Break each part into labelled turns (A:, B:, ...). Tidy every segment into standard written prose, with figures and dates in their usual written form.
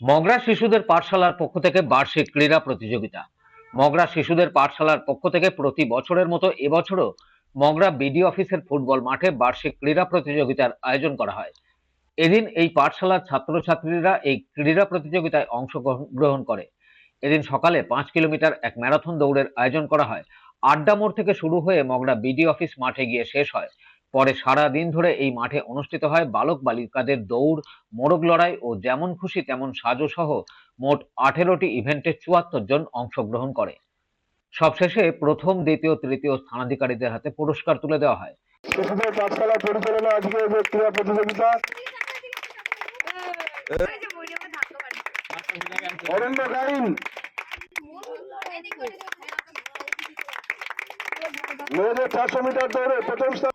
A: মগরা শিশুদের পাঠশালার পক্ষ থেকে বার্ষিক ক্রীড়া প্রতিযোগিতা। মগরা শিশুদের পাঠশালার পক্ষ থেকে প্রতি বছরের মতো এবছরও মগরা বিডি অফিসের ফুটবল মাঠে বার্ষিক ক্রীড়া প্রতিযোগিতার আয়োজন করা হয়। এদিন এই পাঠশালার ছাত্রছাত্রীরা এই ক্রীড়া প্রতিযোগিতায় অংশগ্রহণ করে। এদিন সকালে 5 কিলোমিটার এক ম্যারাথন দৌড়ের আয়োজন করা হয়। আড্ডা মোড় থেকে শুরু হয়ে মগরা বিডি অফিস মাঠে গিয়ে শেষ হয়। পরে সারা দিন ধরে এই মাঠে অনুষ্ঠিত হয় বালক বালিকাদের দৌড়, মোরগ লড়াই ও যেমন খুশি তেমন সাজো সহ মোট 18টি ইভেন্টে 74 জন অংশগ্রহণ করে। সবশেষে প্রথম, দ্বিতীয়, তৃতীয় স্থানাধিকারীদের হাতে পুরস্কার তুলে দেওয়া হয়।
B: শিশুদের পাঠশালা পরিচালনা আজকে যে ক্রীড়া প্রতিযোগিতা অরণ্য গাইন মেয়েদের 400 মিটার দৌড়ে প্রথম স্থান।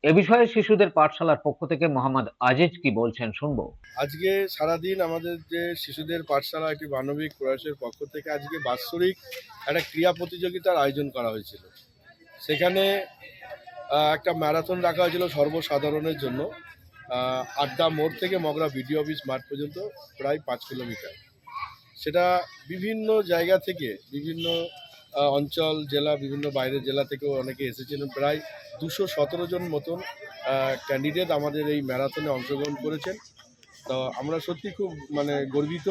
A: এ বিষয়ে শিশুদের পাঠশালার পক্ষ থেকে মোহাম্মদ আজিজ কি বলছেন শুনবো।
C: আজকে সারাদিন আমাদের যে শিশুদের পাঠশালা একটি মানবিক প্রয়াসের পক্ষ থেকে আজকে বাৎসরিক একটা ক্রীড়া প্রতিযোগিতার আয়োজন করা হয়েছিল। সেখানে একটা ম্যারাথন রাখা হয়েছিল সর্বসাধারণের জন্য। আড্ডা মোড় থেকে মগরা বিডি অফিস মাঠ পর্যন্ত প্রায় 5 কিলোমিটার। সেটা বিভিন্ন জায়গা থেকে, বিভিন্ন অঞ্চল, জেলা, বিভিন্ন বাইরের জেলা থেকেও অনেকে এসেছিলেন। প্রায় 217 জন মতন ক্যান্ডিডেট আমাদের এই ম্যারাথনে অংশগ্রহণ করেছেন। তো আমরা সত্যি খুব গর্বিত।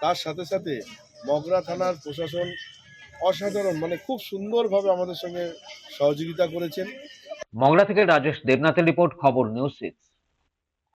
C: তার সাথে সাথে মগরা থানার প্রশাসন অসাধারণ, খুব সুন্দরভাবে আমাদের সঙ্গে সহযোগিতা করেছেন।
A: মগরা থেকে রাজেশ দেবনাথের রিপোর্ট, খবর নিউজ 6।